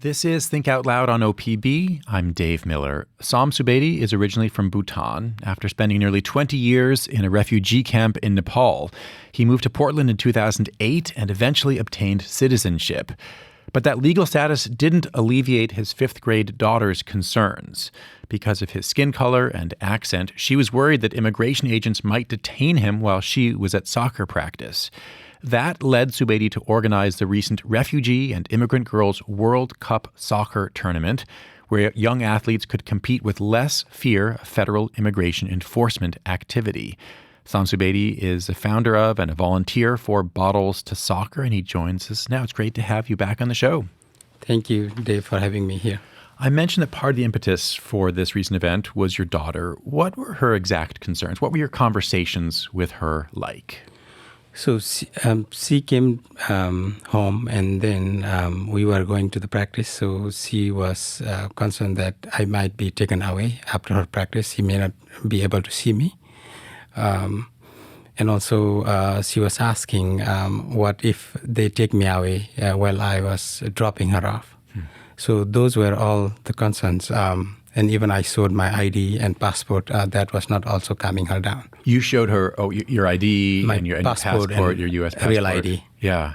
This is Think Out Loud on OPB. I'm Dave Miller. Som Subedi is originally from Bhutan. After spending nearly 20 years in a refugee camp in Nepal, he moved to Portland in 2008 and eventually obtained citizenship. But that legal status didn't alleviate his fifth grade daughter's concerns. Because of his skin color and accent, she was worried that immigration agents might detain him while she was at soccer practice. That led Subedi to organize the recent Refugee and Immigrant Girls World Cup soccer tournament, where young athletes could compete with less fear of federal immigration enforcement activity. Som Subedi is a founder of and a volunteer for Bottles to Soccer, and he joins us now. It's great to have you back on the show. Thank you, Dave, for having me here. I mentioned that part of the impetus for this recent event was your daughter. What were her exact concerns? What were your conversations with her like? So she came home, and then we were going to the practice. So she was concerned that I might be taken away after her practice. She may not be able to see me. And also she was asking, what if they take me away while I was dropping her off? So those were all the concerns. And even I showed my ID and passport. That was not also calming her down. You showed her your ID my and your passport, your U.S. passport. Real ID. Yeah.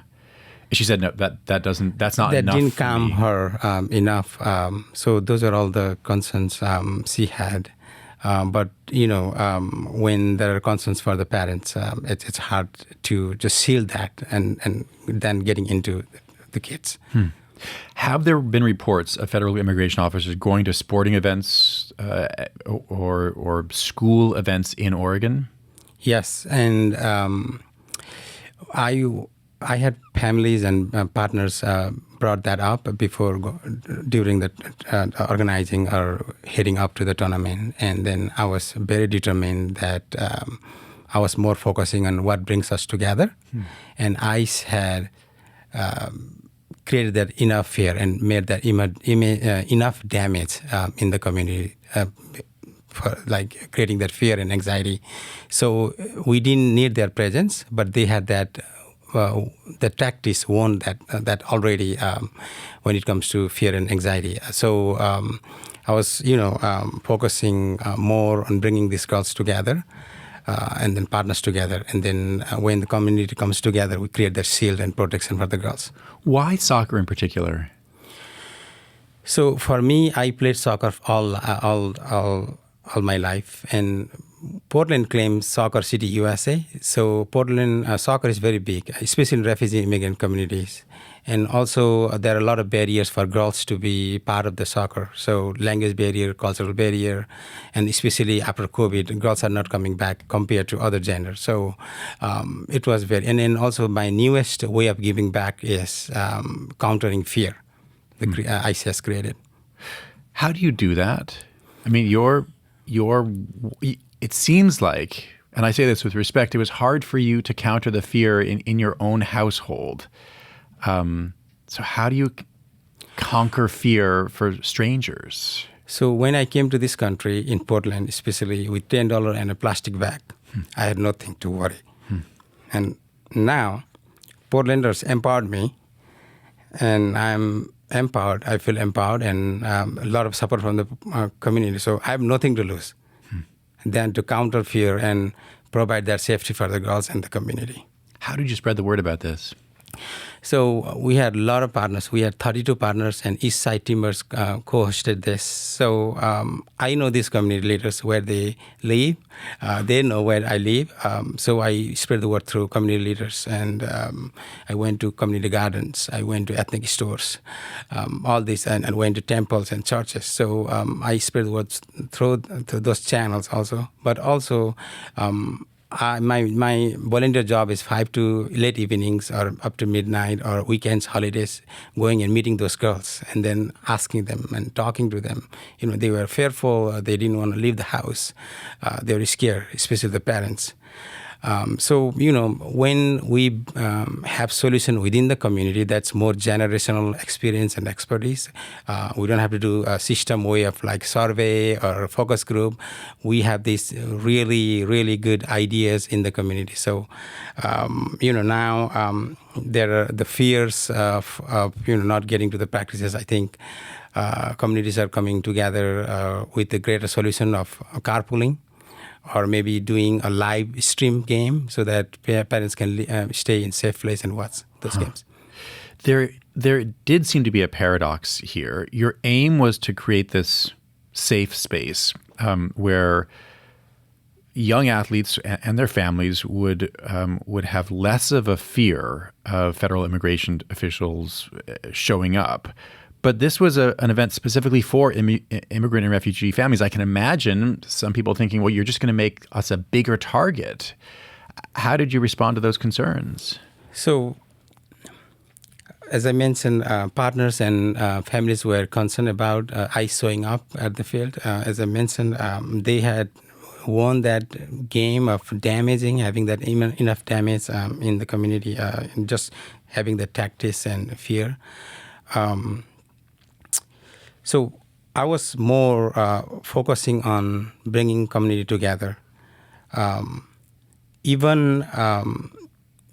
She said, no, that's not enough. That didn't calm me. her enough. So those are all the concerns she had. But, when there are concerns for the parents, it's hard to just seal that and then getting into the kids. Have there been reports of federal immigration officers going to sporting events or school events in Oregon? Yes, and I had families and partners brought that up before during the organizing or heading up to the tournament, and then I was very determined that I was more focusing on what brings us together, and ICE had created that enough fear and made that enough damage in the community, for like creating that fear and anxiety. So we didn't need their presence, but they had that. The tactics won that already when it comes to fear and anxiety. So I was, focusing more on bringing these girls together. And then partners together. And then when the community comes together, we create that shield and protection for the girls. Why soccer in particular? So for me, I played soccer all my life. And Portland claims Soccer City USA. So Portland soccer is very big, especially in refugee immigrant communities. And also there are a lot of barriers for girls to be part of the soccer. So language barrier, cultural barrier, and especially after COVID, girls are not coming back compared to other genders. So it was very, and then also my newest way of giving back is countering fear the ICE has created. How do you do that? I mean, it seems like, and I say this with respect, it was hard for you to counter the fear in your own household. So how do you conquer fear for strangers? So when I came to this country in Portland, especially with $10 and a plastic bag, I had nothing to worry. And now Portlanders empowered me, and I'm empowered. I feel empowered, and a lot of support from the community. So I have nothing to lose than to counter fear and provide that safety for the girls and the community. How did you spread the word about this? So we had a lot of partners. We had 32 partners, and East Side Timbers co-hosted this. So I know these community leaders where they live. They know where I live. So I spread the word through community leaders. And I went to community gardens. I went to ethnic stores, all this, and went to temples and churches. So I spread the word through those channels also. But also, my volunteer job is 5 to late evenings or up to midnight or weekends, holidays, going and meeting those girls and then asking them and talking to them. They were fearful. They didn't want to leave the house. They were scared, especially the parents. So, when we have solution within the community, that's more generational experience and expertise. We don't have to do a system way of like survey or focus group. We have these really, really good ideas in the community. So, now there are the fears of not getting to the practices. I think communities are coming together with the greater solution of carpooling, or maybe doing a live stream game so that parents can stay in safe place and watch those games. There did seem to be a paradox here. Your aim was to create this safe space where young athletes and their families would have less of a fear of federal immigration officials showing up. But this was an event specifically for immigrant and refugee families. I can imagine some people thinking, well, you're just going to make us a bigger target. How did you respond to those concerns? So, as I mentioned, partners and families were concerned about ICE showing up at the field. As I mentioned, they had won that game of having that enough damage in the community, and just having the tactics and fear. So I was more focusing on bringing community together. Even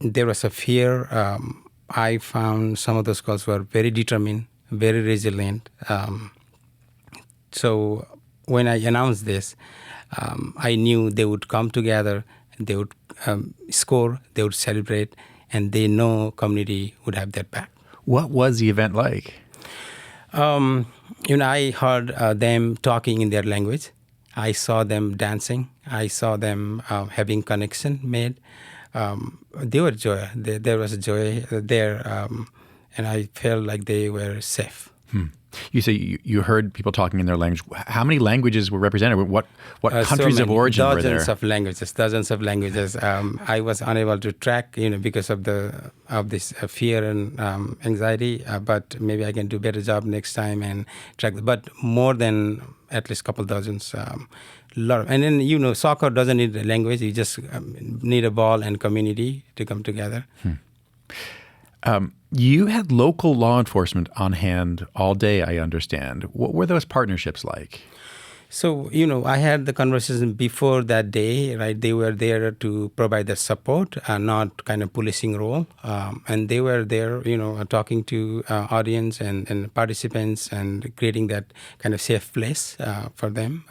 there was a fear. I found some of those girls were very determined, very resilient. So when I announced this, I knew they would come together, they would score, they would celebrate, and they know community would have their back. What was the event like? I heard them talking in their language. I saw them dancing. I saw them having connection made. They were joy. There was joy there, and I felt like they were safe. You say you heard people talking in their language. How many languages were represented? What countries of origin were there? Dozens of languages. I was unable to track, because of this fear and anxiety. But maybe I can do a better job next time and track. But more than at least a couple dozens. Lot of, and then soccer doesn't need a language. You just need a ball and community to come together. You had local law enforcement on hand all day, I understand. What were those partnerships like? So, I had the conversation before that day, right? They were there to provide the support, not kind of policing role. And they were there, talking to audience and participants and creating that kind of safe place for them.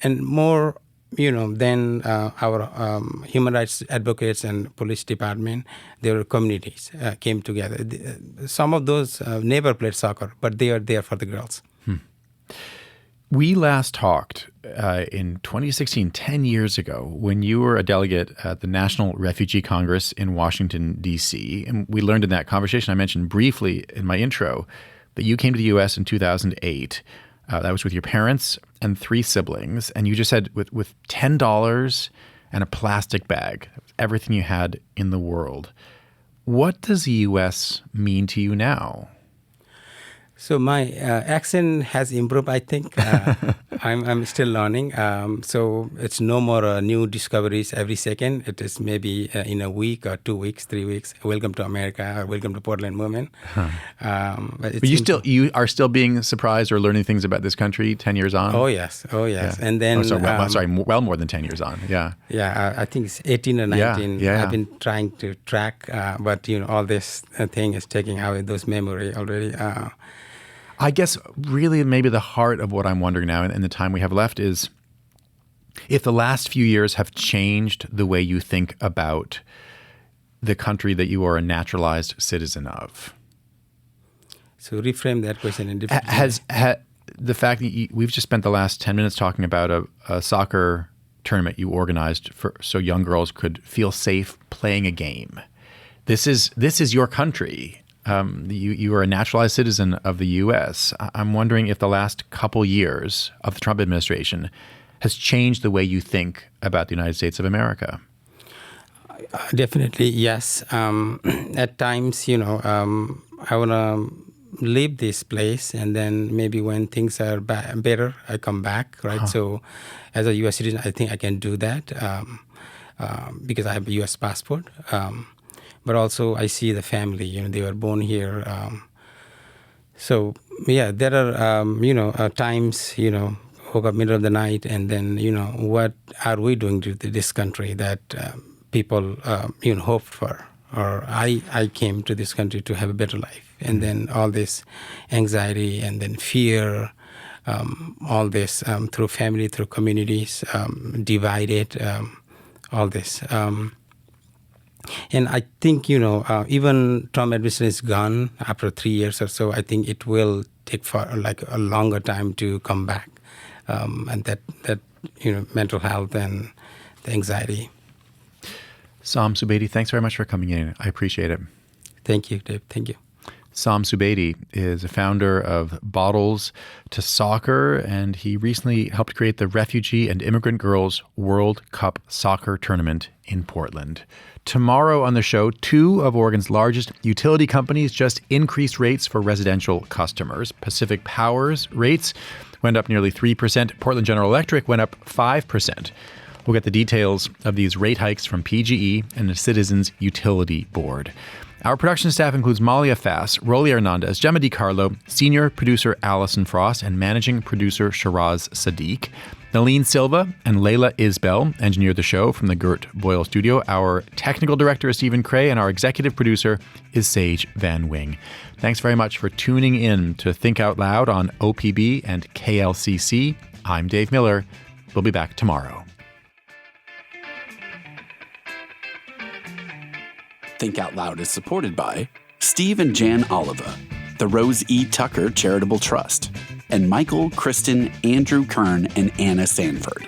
And more, then our human rights advocates and police department, their communities came together. Some of those never played soccer, but they are there for the girls. We last talked in 2016, 10 years ago, when you were a delegate at the National Refugee Congress in Washington, D.C. And we learned in that conversation, I mentioned briefly in my intro, that you came to the U.S. in 2008. That was with your parents and 3 siblings. And you just said with $10 and a plastic bag, everything you had in the world. What does the U.S. mean to you now? So my accent has improved, I think. I'm still learning. So it's no more new discoveries every second. It is maybe in a week or 2 weeks, 3 weeks. Welcome to America, or welcome to Portland movement. But you are still being surprised or learning things about this country 10 years on? Oh yes. Yeah. And then well more than 10 years on. Yeah. Yeah, I think it's 18 or 19. Yeah. I've been trying to track, but all this thing is taking away those memory already. I guess really maybe the heart of what I'm wondering now in the time we have left is if the last few years have changed the way you think about the country that you are a naturalized citizen of. So reframe that question in different ways. The fact that we've just spent the last 10 minutes talking about a soccer tournament you organized so young girls could feel safe playing a game. This is your country. You are a naturalized citizen of the U.S. I'm wondering if the last couple years of the Trump administration has changed the way you think about the United States of America. Definitely, yes. At times, I want to leave this place, and then maybe when things are better, I come back, right? So as a U.S. citizen, I think I can do that. because I have a U.S. passport. But also I see the family, they were born here. So, yeah, there are, times, woke up middle of the night and then, what are we doing to this country that people, hoped for? Or I came to this country to have a better life. And then all this anxiety and then fear, all this through family, through communities, divided, all this. And I think, even Trump administration is gone after 3 years or so, I think it will take for like a longer time to come back. And that mental health and the anxiety. Som Subedi, thanks very much for coming in. I appreciate it. Thank you, Dave. Thank you. Som Subedi is a founder of Bottles to Soccer, and he recently helped create the Refugee and Immigrant Girls World Cup Soccer Tournament in Portland. Tomorrow on the show, 2 of Oregon's largest utility companies just increased rates for residential customers. Pacific Power's rates went up nearly 3%. Portland General Electric went up 5%. We'll get the details of these rate hikes from PGE and the Citizens Utility Board. Our production staff includes Malia Fass, Rolly Hernandez, Gemma DiCarlo, senior producer Allison Frost, and managing producer Shiraz Sadiq. Nalene Silva and Layla Isbell engineered the show from the Gert Boyle studio. Our technical director is Stephen Cray, and our executive producer is Sage Van Wing. Thanks very much for tuning in to Think Out Loud on OPB and KLCC. I'm Dave Miller. We'll be back tomorrow. Think Out Loud is supported by Steve and Jan Oliva, the Rose E. Tucker Charitable Trust, and Michael, Kristen, Andrew Kern, and Anna Sanford.